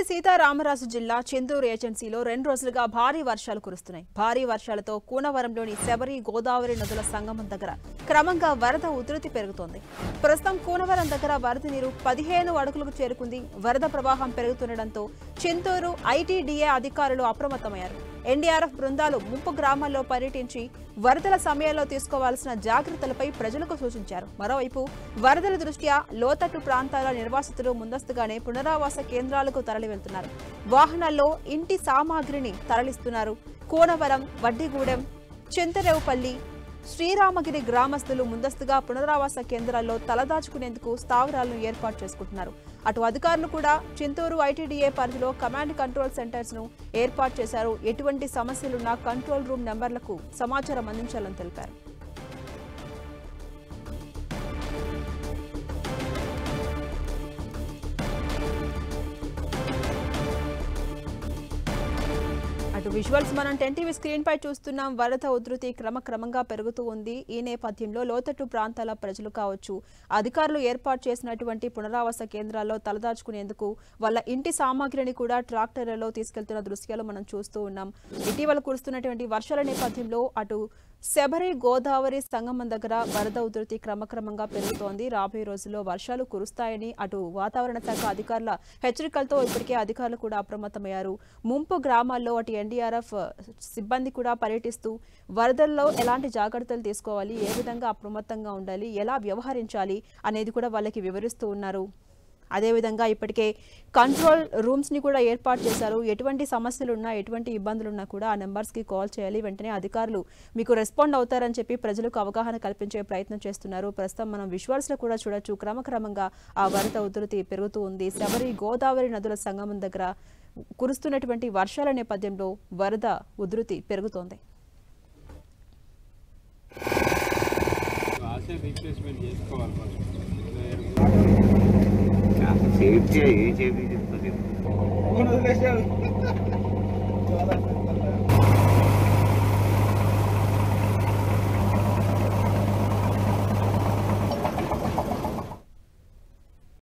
సీతారామరాజు జిల్లా చింతూరు ఏజెన్సీలో 2 రోజులుగా భారీ వర్షాలు కురుస్తున్నాయి. భారీ వర్షాలతో కూనవరంలోని శబరి గోదావరి నదుల సంగమం దగ్గర క్రమంగా వరద ఉధృతి పెరుగుతోంది. ప్రస్తుతం కూనవరం దగ్గర వరద నీరు 15 అడుగులకు చేరుకుంది. వరద ప్రవాహం పెరుగుతుండటంతో చింతూరు ఐటీడీఏ అధికారులు అప్రమత్తమయ్యారు. ఎన్డీఆర్ఎఫ్ బృందాలు ముంపు గ్రామాల్లో పర్యటించి వరదల సమయంలో తీసుకోవాల్సిన జాగ్రత్తలపై ప్రజలకు సూచించారు. మరోవైపు వరదల దృష్ట్యా లోతట్టు ప్రాంతాల నిర్వాసితులు ముందస్తుగానే పునరావాస కేంద్రాలకు తరలి వెళ్తున్నారు. వాహనాల్లో ఇంటి సామాగ్రిని తరలిస్తున్నారు. కోనవరం, వడ్డిగూడెం, చింతరేవుపల్లి, శ్రీరామగిరి గ్రామస్తులు ముందస్తుగా పునరావాస కేంద్రాల్లో తలదాచుకునేందుకు స్థావరాలను ఏర్పాటు చేసుకుంటున్నారు. అటు అధికారులు కూడా చింతూరు ఐటీడీఏ పరిధిలో కమాండ్ కంట్రోల్ సెంటర్స్ ను ఏర్పాటు చేశారు. ఎటువంటి సమస్యలున్నా కంట్రోల్ రూమ్ నెంబర్లకు సమాచారం అందించాలని తెలిపారు. అటు విజువల్స్ మనం 10 టీవీ స్క్రీన్ పై చూస్తున్నాం. వరద ఉధృతి క్రమంగా పెరుగుతూ ఉంది. ఈ నేపథ్యంలో లోతట్టు ప్రాంతాల ప్రజలు కావచ్చు, అధికారులు ఏర్పాటు చేసినటువంటి పునరావాస కేంద్రాల్లో తలదాచుకునేందుకు వాళ్ళ ఇంటి సామాగ్రిని కూడా ట్రాక్టర్లలో తీసుకెళ్తున్న దృశ్యాలు మనం చూస్తూ ఉన్నాం. ఇటీవల కురుస్తున్నటువంటి వర్షాల నేపథ్యంలో అటు శబరి గోదావరి సంగమం దగ్గర వరద ఉధృతి క్రమంగా పెరుగుతోంది. రాబోయే రోజుల్లో వర్షాలు కురుస్తాయని అటు వాతావరణ శాఖ అధికారుల హెచ్చరికలతో ఇప్పటికే అధికారులు కూడా అప్రమత్తమయ్యారు. ముంపు గ్రామాల్లో అటు ఎన్డీఆర్ఎఫ్ సిబ్బంది కూడా పర్యటిస్తూ వరదల్లో ఎలాంటి జాగ్రత్తలు తీసుకోవాలి, ఏ విధంగా అప్రమత్తంగా ఉండాలి, ఎలా వ్యవహరించాలి అనేది కూడా వాళ్ళకి వివరిస్తూ ఉన్నారు. అదేవిధంగా ఇప్పటికే కంట్రోల్ రూమ్స్ ని కూడా ఏర్పాటు చేశారు. ఎటువంటి సమస్యలున్నా, ఎటువంటి ఇబ్బందులున్నా కూడా ఆ నెంబర్స్కి కాల్ చేయాలి. వెంటనే అధికారులు మీకు రెస్పాండ్ అవుతారని చెప్పి ప్రజలకు అవగాహన కల్పించే ప్రయత్నం చేస్తున్నారు. ప్రస్తుతం మనం విజువల్స్ లో కూడా చూడొచ్చు, క్రమంగా ఆ వరద ఉధృతి పెరుగుతూ ఉంది. శబరి గోదావరి నదుల సంగమం దగ్గర కురుస్తున్నటువంటి వర్షాల నేపథ్యంలో వరద ఉధృతి పెరుగుతోంది. సేఫ్టీ ఏ చేపి చెప్తుంది.